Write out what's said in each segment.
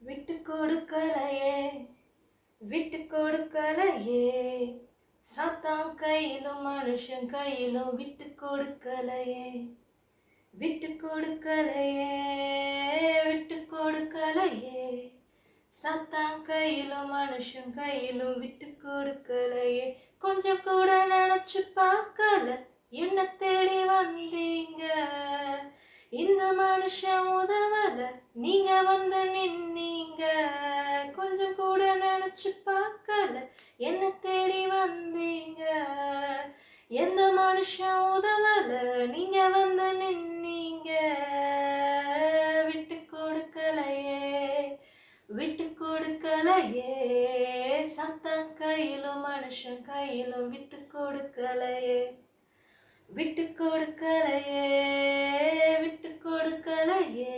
விட்டு கொடுக்கலையே விட்டு கொடுக்கலையே சாத்தான் கையிலும் மனுஷன் கையிலும் விட்டு கொடுக்கலையே விட்டு கொடுக்கலையே விட்டு கொடுக்கலையே சாத்தான் கையிலும் மனுஷன் கையிலும் விட்டு கொடுக்கலையே கொஞ்சம் கூட நினைச்சு பார்க்கல என்ன தேடி வந்தீங்க இந்த மனுஷன் உதவல நீங்க வந்து நின்னீங்க கொஞ்சம் கூட நினைச்சு பார்க்கல என்ன தேடி வந்தீங்க எந்த மனுஷன் உதவல நீங்க வந்து நின்னீங்க விட்டு கொடுக்கலையே விட்டு கொடுக்கலையே சத்தம் கையிலும் மனுஷன் கையிலும் விட்டு கொடுக்கலையே விட்டு கொடுக்கலையே விட்டு கொடுக்கலையே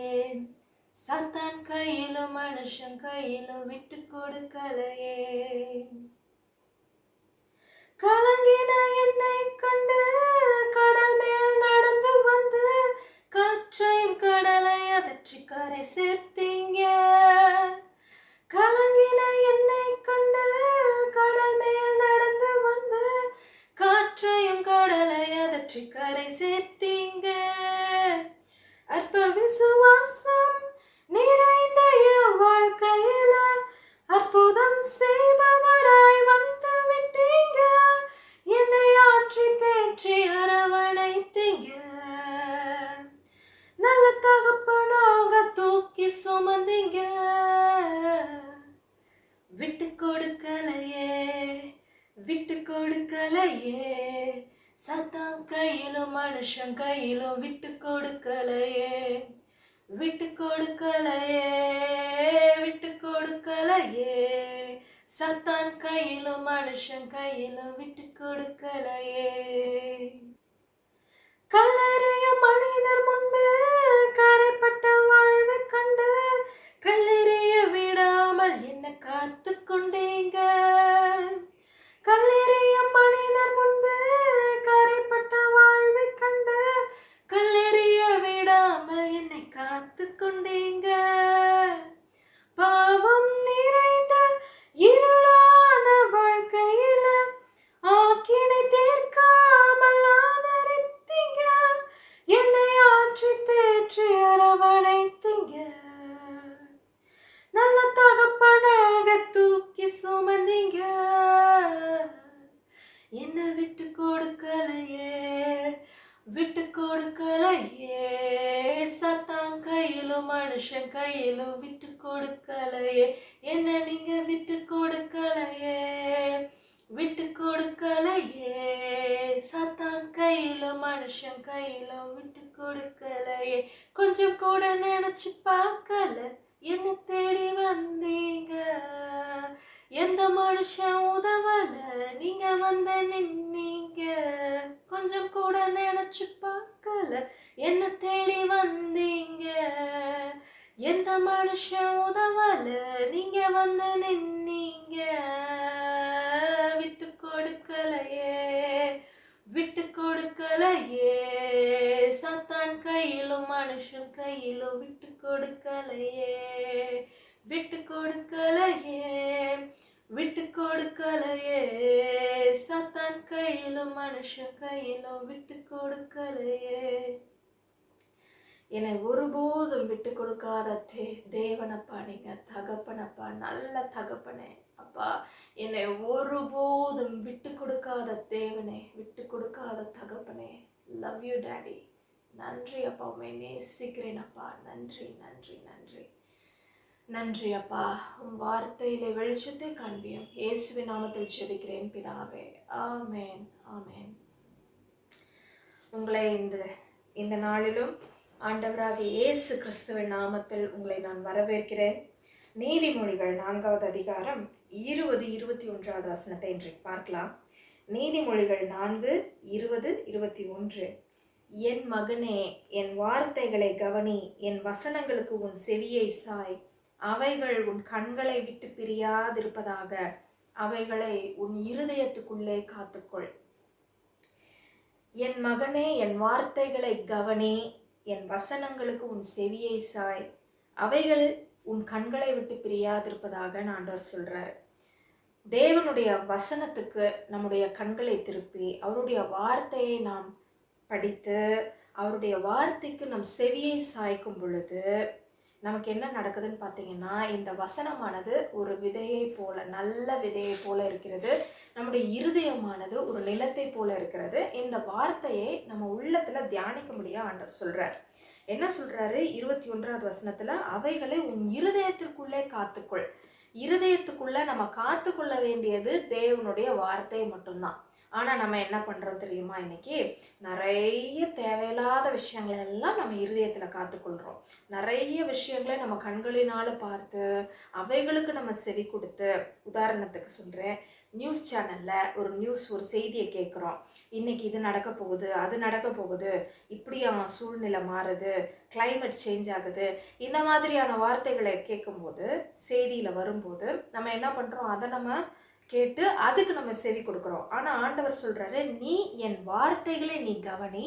சாத்தான் கையிலும் மனுஷன் கையிலும் விட்டு கொடுக்கலையே கலங்கின என்னை கண்டு கடல் மேல் நடந்து வந்து காற்றையும் கடலை அதற்றி கரை சேர்த்தீங்க கலங்கின என்னை கண்டு கடல் மேல் நடந்து வந்து காற்றையும் கடலை அதற்றி கரை சேர்த்தீங்க அற்ப விசுவாசம் நிறைந்த என் வாழ்க்கையில அற்புதம் செய்பவராய் வந்து விட்டீங்க என்னை ஆற்றி தேற்றி அரவணைத்தீங்க நல்ல தகப்பனாக தூக்கி சுமந்தீங்க விட்டு கொடுக்கலையே விட்டு கொடுக்கலையே சாத்தான் கையிலும் மனுஷன் கையிலும் விட்டு கொடுக்கலையே விட்டு கொடுக்கலையே விட்டு கொடுக்கலையே சாத்தான் கையிலும் மனுஷன் கையிலும் விட்டு கொடுக்கலையே கல்லறைய மனிதர் முன்பு கரைப்பட்ட வாழ்வை கண்டு கல்லறைய விடாமல் என்ன காத்து கொண்டீங்க கல்லறைய மனிதர் முன்பு கரைப்பட்ட வாழ்வை கண்டு கல்லறைய விடாமல் என்னை காத்து கொண்டீங்க பாவம் நிறைந்த இருளான வாழ்க்கையில ஆக்கினை தீர்க்காமல் ஆதரித்தீங்க என்னை ஆற்றி தேற்றி அரவணைத்தீங்க நல்ல தகப்பனாக தூக்கி சுமந்தீங்க என்ன விட்டு கொடுக்கலையே விட்டு கொடுக்கலையே சத்தான் கையிலும் மனுஷன் கையிலும் விட்டு கொடுக்கலையே என்ன நீங்க விட்டு கொடுக்கலையே விட்டு கொடுக்கலையே சத்தான் கையிலும் மனுஷன் கையிலும் விட்டு கொடுக்கலையே கொஞ்சம் கூட நினைச்சு பார்க்கல என்ன தேடி வந்தீங்க எந்த மனுஷன் உதவல நீங்க வந்து நின்னீங்க கொஞ்சம் கூட நினைச்சு பார்க்கல என்ன தேடி வந்தீங்க எந்த மனுஷன் உதவல நீங்க வந்து நின்னீங்க விட்டு கொடுக்கலையே விட்டு கொடுக்கலையே சாத்தான் கையிலும் மனுஷன் கையிலும் விட்டு கொடுக்கலையே விட்டு கொடுக்கலையே விட்டு கொடுக்கலையே சாத்தான் கையிலும் மனுஷன் கையிலும் விட்டு கொடுக்கலையே என்னை ஒருபோதும் விட்டு கொடுக்காத தேவனப்பா நீங்க தகப்பனப்பா நல்ல தகப்பனே அப்பா என்னை ஒருபோதும் விட்டு கொடுக்காத தேவனே விட்டு கொடுக்காத தகப்பனே லவ் யூ டாடி நன்றி அப்பா உண்மை நேசிக்கிறேன் அப்பா நன்றி நன்றி நன்றி நன்றி அப்பா உன் வார்த்தையிலே வெளிச்சத்தை காண்பியும் இயேசுவின் நாமத்தில் ஜெபிக்கிறேன் பிதாவே ஆமேன் ஆமேன் உங்களை இந்த நாளிலும் ஆண்டவராகிய இயேசு கிறிஸ்துவின் நாமத்தில் உங்களை நான் வரவேற்கிறேன் நீதிமொழிகள் 4வது அதிகாரம் 20-21 வசனத்தை இன்றைக்கு பார்க்கலாம். நீதிமொழிகள் 4:20-21. என் மகனே என் வார்த்தைகளை கவனி, என் வசனங்களுக்கு உன் செவியை சாய், அவைகள் உன் கண்களை விட்டு பிரியாதிருப்பதாக, அவைகளை உன் இருதயத்துக்குள்ளே காத்துக்கொள். என் மகனே என் வார்த்தைகளை கவனி, என் வசனங்களுக்கு உன் செவியை சாய், அவைகள் உன் கண்களை விட்டு பிரியாதிருப்பதாக ஆண்டவர் சொல்றாரு. தேவனுடைய வசனத்துக்கு நம்முடைய கண்களை திருப்பி அவருடைய வார்த்தையை நாம் படித்து அவருடைய வார்த்தைக்கு நம் செவியை சாய்க்கும் பொழுது நமக்கு என்ன நடக்குதுன்னு பார்த்தீங்கன்னா, இந்த வசனமானது ஒரு விதையை போல, நல்ல விதையை போல இருக்கிறது. நம்முடைய இருதயமானது ஒரு நிலத்தை போல இருக்கிறது. இந்த வார்த்தையை நம்ம உள்ளத்துல தியானிக்க முடிய ஆண்டவர் சொல்றார். என்ன சொல்றாரு? 21வது வசனத்துல, அவைகளை உன் இருதயத்திற்குள்ளே காத்துக்கொள். இருதயத்துக்குள்ள நம்ம காத்துக்கொள்ள வேண்டியது தேவனுடைய வார்த்தை மட்டும்தான். ஆனா நம்ம என்ன பண்றோம் தெரியுமா? இன்னைக்கு நிறைய தேவையில்லாத விஷயங்களை எல்லாம் நம்ம இருதயத்துல காத்துக்கொள்றோம். நிறைய விஷயங்களை நம்ம கண்களினால பார்த்து அவைகளுக்கு நம்ம செவி கொடுத்து, உதாரணத்துக்கு சொல்றேன், நியூஸ் சேனல்ல ஒரு செய்தியை கேட்குறோம். இன்னைக்கு இது நடக்க போகுது, அது நடக்க போகுது, இப்படியா சூழ்நிலை மாறுது, கிளைமேட் சேஞ்ச் ஆகுது, இந்த மாதிரியான வார்த்தைகளை கேட்கும்போது, செய்தியில வரும்போது நம்ம என்ன பண்றோம்? அதை நம்ம கேட்டு அதுக்கு நம்ம செவி கொடுக்குறோம். ஆனா ஆண்டவர் சொல்றாரு, நீ என் வார்த்தைகளை நீ கவனி,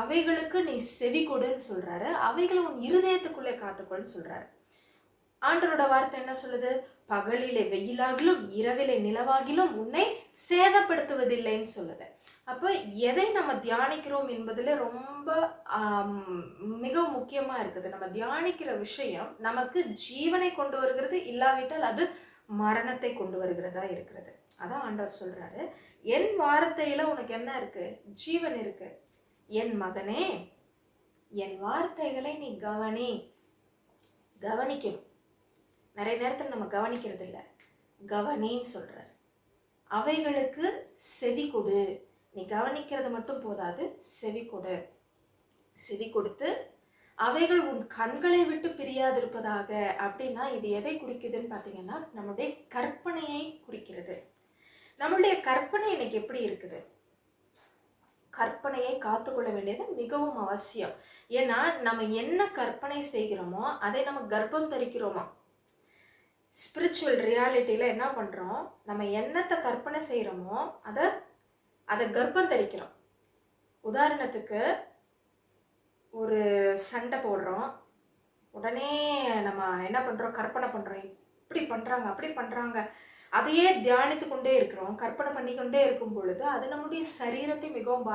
அவைகளுக்கு நீ செவி கொடுன்னு சொல்றாரு. அவைகளை உன் இருதயத்துக்குள்ளே காத்துக்கொள்னு சொல்றாரு. ஆண்டவரோட வார்த்தை என்ன சொல்லுது? பகலிலே வெயிலாகிலும் இரவிலே நிலவாகிலும் உன்னை சேதப்படுத்துவதில்லைன்னு சொல்லுது. அப்போ எதை நம்ம தியானிக்கிறோம் என்பதுல ரொம்ப மிகவும் முக்கியமா இருக்குது. நம்ம தியானிக்கிற விஷயம் நமக்கு ஜீவனை கொண்டு வருகிறது, இல்லாவிட்டால் அது மரணத்தை கொண்டு வருகிறதா இருக்கிறது. அதான் ஆண்டவர் சொல்றாரு, என் வார்த்தையில உனக்கு என்ன இருக்கு? ஜீவன் இருக்கு. என் மகனே, என் வார்த்தைகளை நீ கவனிக்கணும். நிறைய நேரத்தில் நம்ம கவனிக்கிறது இல்லை. கவனின்னு சொல்றாரு. அவைகளுக்கு செவி கொடு. நீ கவனிக்கிறது மட்டும் போதாது, செவி கொடு. செவி கொடுத்து அவைகள் உன் கண்களை விட்டு பிரியாதிருப்பதாக. அப்படின்னா இது எதை குறிக்குதுன்னு பார்த்தீங்கன்னா, நம்முடைய கற்பனையை குறிக்கிறது. நம்மளுடைய கற்பனை இன்னைக்கு எப்படி இருக்குது? கற்பனையை காத்துக்கொள்ள வேண்டியது மிகவும் அவசியம். ஏன்னா நம்ம என்ன கற்பனை செய்கிறோமோ அதை நம்ம கர்ப்பம் தரிக்கிறோமா. ஸ்பிரிச்சுவல் ரியாலிட்டியில என்ன பண்றோம்? நம்ம என்னத்தை கற்பனை செய்யறோமோ அதை கர்ப்பம் தரிக்கிறோம். உதாரணத்துக்கு ஒரு சண்டை போடுறோம், உடனே நம்ம என்ன பண்றோம்? கற்பனை பண்றோம், இப்படி பண்றாங்க, அப்படி பண்றாங்க. அதையே தியானித்து கொண்டே இருக்கிறோம். கற்பனை பண்ணிக்கொண்டே இருக்கும் பொழுது அது நம்முடைய சரீரத்தை மிகவும்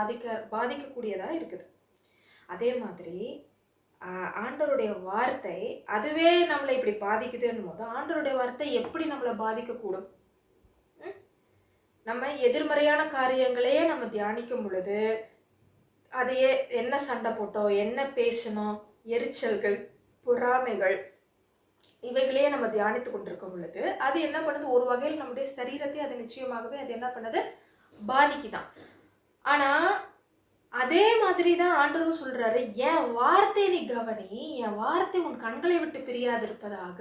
பாதிக்கக்கூடியதா இருக்குது. அதே மாதிரி ஆண்டவருடைய வார்த்தை அதுவே நம்மளை இப்படி பாதிக்குதுன்னும் போது ஆண்டவருடைய வார்த்தை எப்படி நம்மளை பாதிக்கக்கூடும்? நம்ம எதிர்மறையான காரியங்களையே நம்ம தியானிக்கும் பொழுது அதையே என்ன சண்டை போட்டோம், என்ன பேசணும், எரிச்சல்கள், பொறாமைகள், இவைகளையே நம்ம தியானித்து கொண்டிருக்கும் பொழுது அது என்ன பண்ணுது? ஒரு வகையில் நம்முடைய சரீரத்தை அது நிச்சயமாகவே அது என்ன பண்ணுது? பாதிக்குதான். ஆனா அதே மாதிரி தான் ஆண்டவரும் சொல்றாரு, என் வார்த்தை நீ கவனி, என் வார்த்தை உன் கண்களை விட்டு பிரியாதிருப்பதாக.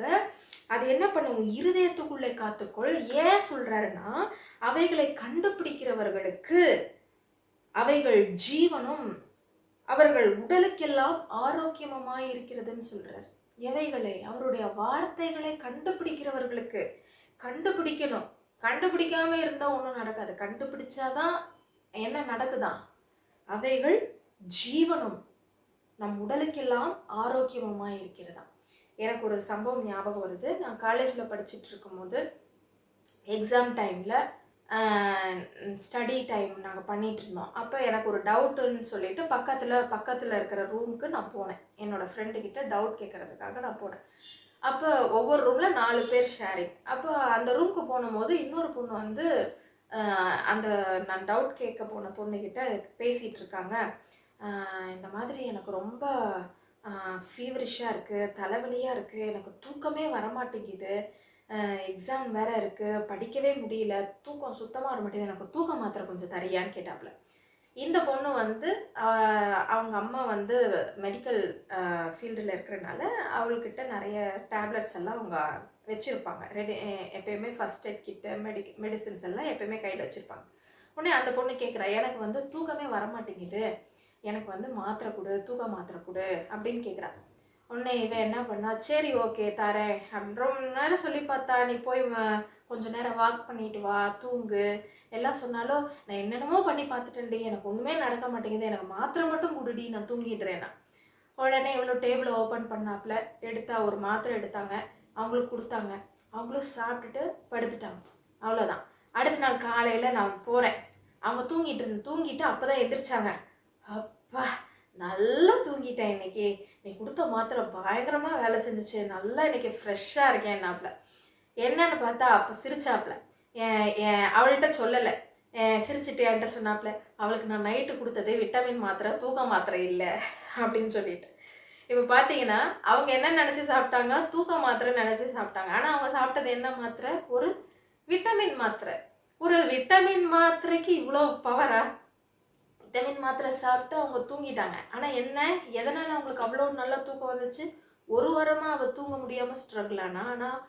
அது என்ன பண்ண? உன் இருதயத்துக்குள்ளே காத்துக்கொள். ஏன் சொல்றாருன்னா, அவைகளை கண்டுபிடிக்கிறவர்களுக்கு அவைகள் ஜீவனும் அவர்கள் உடலுக்கெல்லாம் ஆரோக்கியமாய் இருக்கிறதுன்னு சொல்றார். எவைகளை? அவருடைய வார்த்தைகளை கண்டுபிடிக்கிறவர்களுக்கு. கண்டுபிடிக்கணும். கண்டுபிடிக்காம இருந்தா ஒன்றும் நடக்காது. கண்டுபிடிச்சாதான் என்ன நடக்குதான்? அவைகள் ஜீவனும் நம் உடலுக்கெல்லாம் ஆரோக்கியமாய் இருக்கிறதா. எனக்கு ஒரு சம்பவம் ஞாபகம் வருது. நான் காலேஜில் படிச்சுட்டு இருக்கும்போது எக்ஸாம் டைமில் ஸ்டடி டைம் நாங்கள் பண்ணிகிட்டு இருந்தோம். அப்போ எனக்கு ஒரு டவுட்டுன்னு சொல்லிட்டு பக்கத்தில் இருக்கிற ரூமுக்கு நான் போனேன். என்னோடய ஃப்ரெண்டுக்கிட்ட டவுட் கேட்குறதுக்காக நான் போனேன். அப்போ ஒவ்வொரு ரூமில் 4 பேர் ஷேரிங். அப்போ அந்த ரூமுக்கு போகும்போது இன்னொரு பொண்ணு வந்து அந்த நான் டவுட் கேட்க போன பொண்ணுக்கிட்ட பேசிகிட்டு இருக்காங்க. இந்த மாதிரி எனக்கு ரொம்ப ஃபீவரிஷாக இருக்குது, தலைவலியாக இருக்குது, எனக்கு தூக்கமே வரமாட்டேங்குது, எக்ஸாம் வேறு இருக்குது, படிக்கவே முடியல, தூக்கம் சுத்தமாக வர மாட்டேங்குது, எனக்கு தூக்க மாத்திரை கொஞ்சம் தரியான்னு கேட்டாப்புல. இந்த பொண்ணு வந்து அவங்க அம்மா வந்து மெடிக்கல் ஃபீல்டில் இருக்கிறனால அவள்கிட்ட நிறைய டேப்லெட்ஸ் எல்லாம் அவங்க வச்சுருப்பாங்க. எப்போயுமே ஃபஸ்ட் எய்ட் கிட்ட மெடிசின்ஸ் எல்லாம் எப்போயுமே கையில் வச்சுருப்பாங்க. உடனே அந்த பொண்ணு கேட்குறா, எனக்கு வந்து தூக்கமே வரமாட்டேங்குது, எனக்கு வந்து மாத்திரை கொடு, தூக்க மாத்திரை கொடு அப்படின்னு கேட்குறா. உடனே இவன் என்ன பண்ணா, சரி ஓகே தரேன் அப்படின்னு ரொம்ப நேரம் சொல்லி பார்த்தா. நீ போய் கொஞ்சம் நேரம் வாக் பண்ணிட்டு வா, தூங்கு எல்லாம் சொன்னாலும், நான் என்னென்னமோ பண்ணி பார்த்துட்டேன்டி, எனக்கு ஒன்றுமே நடக்க மாட்டேங்குது, எனக்கு மாத்திரை மட்டும் குடுடி, நான் தூங்கிடுறேன்னா. உடனே இவ்வளோ டேபிளை ஓப்பன் பண்ணாப்புல எடுத்தா ஒரு மாத்திரை எடுத்தாங்க, அவங்களுக்கு கொடுத்தாங்க. அவங்களும் சாப்பிட்டுட்டு படுத்துட்டாங்க. அவ்வளோதான். அடுத்த நாள் காலையில் நான் போகிறேன். அவங்க தூங்கிட்டு அப்போ தான் எந்திரிச்சாங்க. அப்பா நல்லா தூங்கிட்டேன் இன்னைக்கு, நீ கொடுத்த மாத்திரை பயங்கரமாக வேலை செஞ்சிச்சு, நல்லா இன்னைக்கு ஃப்ரெஷ்ஷாக இருக்கேன் என்னாப்புல. என்னன்னு பார்த்தா அப்போ சிரிச்சாப்புல. அவள்கிட்ட சொல்லலை, சிரிச்சுட்டு என்கிட்ட சொன்னாப்புல, அவளுக்கு நான் நைட்டு கொடுத்தது விட்டமின் மாத்திரை, தூக்க மாத்திரை இல்லை அப்படின்னு சொல்லிட்டு. இப்போ பார்த்தீங்கன்னா அவங்க என்ன நினச்சி சாப்பிட்டாங்க, தூக்க மாத்திரை நினச்சி சாப்பிட்டாங்க. ஆனால் அவங்க சாப்பிட்டது என்ன மாத்திரை? ஒரு விட்டமின் மாத்திரை. ஒரு விட்டமின் மாத்திரைக்கு இவ்வளோ பவரா? விட்டமின் மாத்திரை சாப்பிட்டு அவங்க தூங்கிட்டாங்க. ஆனால் என்ன, எதனால் அவங்களுக்கு அவ்வளோ நல்லா தூக்கம் வந்துச்சு? ஒரு வாரமாக அவள் தூங்க முடியாமல் ஸ்ட்ரகிள் ஆனால்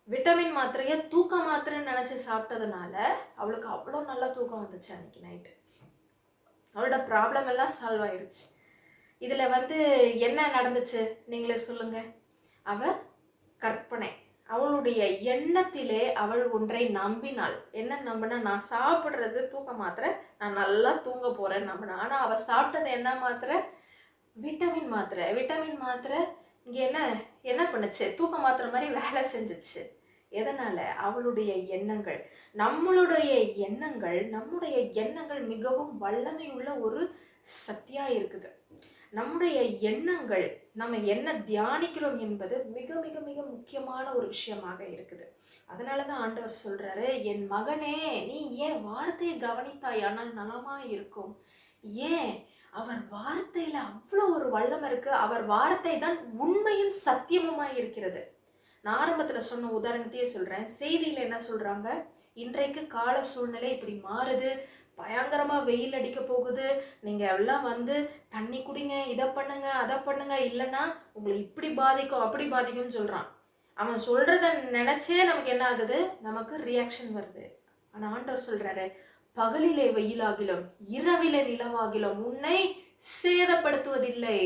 விட்டமின் மாத்திரையை தூக்க மாத்திரைன்னு நினச்சி சாப்பிட்டதுனால அவளுக்கு அவ்வளோ நல்லா தூக்கம் வந்துச்சு அன்னைக்கு நைட்டு. அவளோட ப்ராப்ளம் எல்லாம் சால்வ் ஆயிடுச்சு. இதில் என்ன நடந்துச்சு நீங்களே சொல்லுங்க. அவள் கற்பனை, அவளுடைய எண்ணத்திலே அவள் ஒன்றை நம்பினாள். என்ன நம்பினா? நான் சாப்பிட்றது தூக்க மாத்திரை, நான் நல்லா தூங்க போகிறேன்னு நம்பினா. ஆனால் அவள் சாப்பிட்டது என்ன மாத்திரை? விட்டமின் மாத்திரை. விட்டமின் மாத்திரை இங்கே என்ன பண்ணுச்சு? தூக்க மாத்திரை மாதிரி வேலை செஞ்சிச்சு. எதனால? அவளுடைய எண்ணங்கள். நம்மளுடைய எண்ணங்கள் மிகவும் வல்லமை உள்ள ஒரு சக்தியா இருக்குது. நம்முடைய எண்ணங்கள், நம்ம என்ன தியானிக்கிறோம் என்பது மிக மிக மிக முக்கியமான ஒரு விஷயமாக இருக்குது. அதனாலதான் ஆண்டவர் சொல்றாரு, என் மகனே நீ ஏன் வார்த்தையை கவனித்தாயானால் நலமா இருக்கும். ஏன்? அவர் வார்த்தையில அவ்வளோ ஒரு வல்லம் இருக்கு. அவர் வார்த்தை தான் உண்மையும் சத்தியமுமாய் இருக்கிறது. நான் ஆரம்பத்தில் சொன்ன உதாரணத்தையே சொல்கிறேன். செய்தியில் என்ன சொல்கிறாங்க? இன்றைக்கு கால சூழ்நிலை இப்படி மாறுது, பயங்கரமாக வெயில் அடிக்க போகுது, நீங்கள் எல்லாம் தண்ணி குடிங்க, இதை பண்ணுங்க அதை பண்ணுங்க, இல்லைன்னா உங்களை இப்படி பாதிக்கும் அப்படி பாதிக்கும்னு சொல்கிறான். அவன் சொல்கிறத நினச்சே நமக்கு என்ன ஆகுது? நமக்கு ரியாக்ஷன் வருது. ஆனால் ஆண்டவர் சொல்கிறாரு, பகலிலே வெயிலாகிலும் இரவிலே நிலவாகிலும் உன்னை சேதப்படுத்துவதில்லை.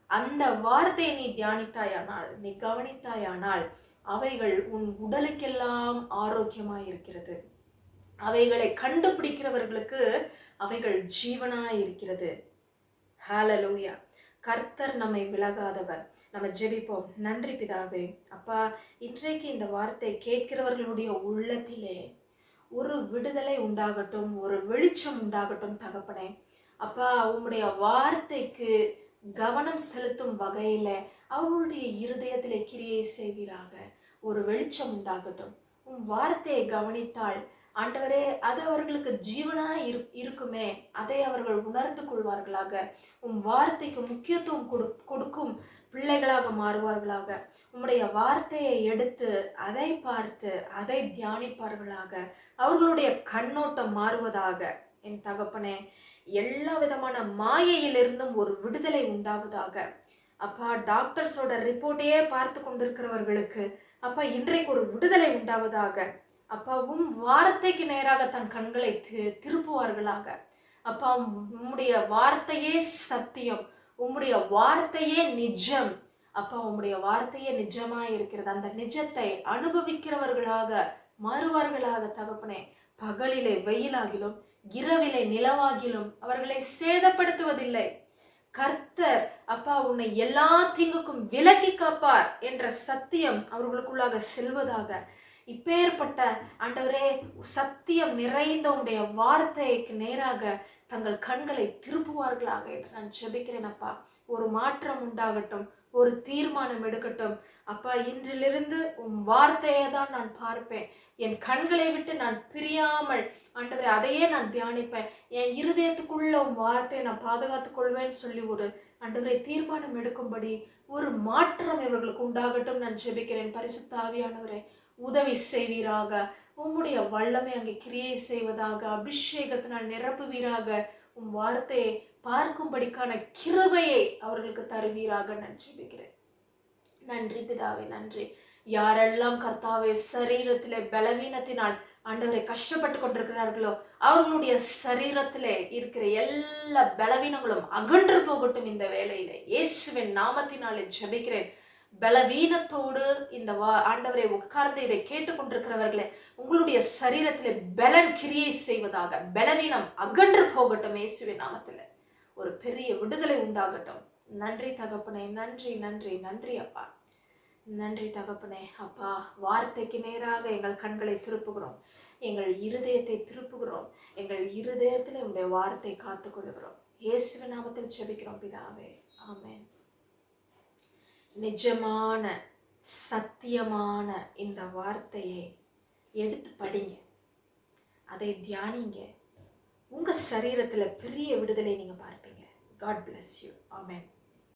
அந்த வார்த்தையை நீ தியானித்தாயானால், நீ கவனித்தாயானால், அவைகள் உன் உடலுக்கெல்லாம் ஆரோக்கியமாய் இருக்கிறது. அவைகளை கண்டுபிடிக்கிறவர்களுக்கு அவைகள் ஜீவனாய் இருக்கிறது. ஹல்லேலூயா. கர்த்தர் நம்மை விலகாதவர். நம்ம ஜெபிப்போம். நன்றி பிதாவே. அப்பா, இன்றைக்கு இந்த வார்த்தை கேட்கிறவர்களுடைய உள்ளத்திலே ஒரு விடுதலை உண்டாகட்டும், ஒரு வெளிச்சம் உண்டாகட்டும் தகப்பனே. அப்பா, உம்முடைய வார்த்தைக்கு கவனம் செலுத்தும் வகையில அவர்களுடைய இருதயத்திலே கிரியை செய்வீராக. ஒரு வெளிச்சம் உண்டாகட்டும். உன் வார்த்தையை கவனித்தால் ஆண்டவரே, அது அவர்களுக்கு ஜீவனாய் இருக்குமே, அதை அவர்கள் உணர்ந்து கொள்வார்களாக. உன் வார்த்தைக்கு முக்கியத்துவம் கொடுக்கும் பிள்ளைகளாக மாறுவார்களாக. உம்முடைய வார்த்தையை எடுத்து அதை பார்த்து அதை தியானிப்பார்களாக. அவர்களுடைய கண்ணோட்டம் மாறுவதாக. என் தகப்பனே, எல்லா விதமான மாயையிலிருந்தும் ஒரு விடுதலை உண்டாவதாக. அப்பா, டாக்டர்ஸோட ரிப்போர்ட்டையே பார்த்து கொண்டிருக்கிறவர்களுக்கு அப்பா இன்றைக்கு ஒரு விடுதலை உண்டாவதாக. அப்பா, வார்த்தைக்கு நேராக தன் கண்களை திருப்புவார்களாக. அப்பா, உம்முடைய வார்த்தையே சத்தியம், உம்முடைய வார்த்தையே நிஜம். அப்பா, உம்முடைய வார்த்தையே நிஜமாய் இருக்கிறது. அந்த நிஜத்தை அனுபவிக்கிறவர்களாக மாறுவார்களாக தகப்பனே. பகலிலே வெயிலாகிலும் இரவிலே நிலவாகிலும் அவர்களை சேதப்படுத்துவதில்லை. கர்த்தர் அப்பா உன்னை எல்லா தீங்குக்கும் விலக்கி காப்பார் என்ற சத்தியம் அவர்களுக்குள்ளாக செல்வதாக. இப்பேற்பட்ட ஆண்டவரே, சத்தியம் நிறைந்த உடைய வார்த்தைக்கு நேராக தங்கள் கண்களை திருப்புவார்களாக என்று நான் ஜெபிக்கிறேன். அப்பா, ஒரு மாற்றம் உண்டாகட்டும், ஒரு தீர்மானம் எடுக்கட்டும். அப்பா, இன்றிலிருந்து உன் வார்த்தையை தான் நான் பார்ப்பேன். என் கண்களை விட்டு நான் பிரியாமல் ஆண்டவரே அதையே நான் தியானிப்பேன். என் இருதயத்துக்குள்ள உன் வார்த்தையை நான் பாதுகாத்துக் கொள்வேன்னு சொல்லி ஒரு ஆண்டவரே தீர்மானம் எடுக்கும்படி ஒரு மாற்றம் இவர்களுக்கு உண்டாகட்டும் நான் ஜெபிக்கிறேன். பரிசுத்த ஆவியானவரே, உதவி செய்வீராக. உம்முடைய வல்லமை அங்கே கிரியை செய்வதாக. அபிஷேகத்தினால் நிரப்புவீராக. உம் வார்த்தையை பார்க்கும்படிக்கான கிருபையை அவர்களுக்கு தருவீராக நான் ஜெபிக்கிறேன். நன்றி பிதாவே, நன்றி. யாரெல்லாம் கர்த்தாவே சரீரத்திலே பலவீனத்தினால் ஆண்டவரை கஷ்டப்பட்டு கொண்டிருக்கிறார்களோ அவர்களுடைய சரீரத்திலே இருக்கிற எல்லா பலவீனங்களும் அகன்று போகட்டும் இந்த வேளையிலே. இயேசுவின் நாமத்தினாலே ஜெபிக்கிறேன். பலவீனத்தோடு இந்த ஆண்டவரை உட்கார்ந்து இதை கேட்டுக்கொண்டிருக்கிறவர்களே, உங்களுடைய சரீரத்திலே பலன் கிரியை செய்வதாக. பலவீனம் அகன்று போகட்டும் இயேசுவின் நாமத்திலே. ஒரு பெரிய விடுதலை உண்டாகட்டும். நன்றி தகப்பனே, நன்றி நன்றி நன்றி அப்பா. நன்றி தகப்பனே. அப்பா, வார்த்தைக்கு நேராக எங்கள் கண்களை திருப்புகிறோம், எங்கள் இருதயத்தை திருப்புகிறோம். எங்கள் இருதயத்தில் உடைய வார்த்தை காத்து கொள்ளுகிறோம். இயேசுவின் நாமத்தில் ஜெபிக்கிறோம் பிதாவே, ஆமென். நிஜமான சத்தியமான இந்த வார்த்தையை எடுத்து படிங்க, அதை தியானிங்க. உங்க சரீரத்துல பெரிய விடுதலை நீங்க பார்ப்பீங்க. God bless you. Amen.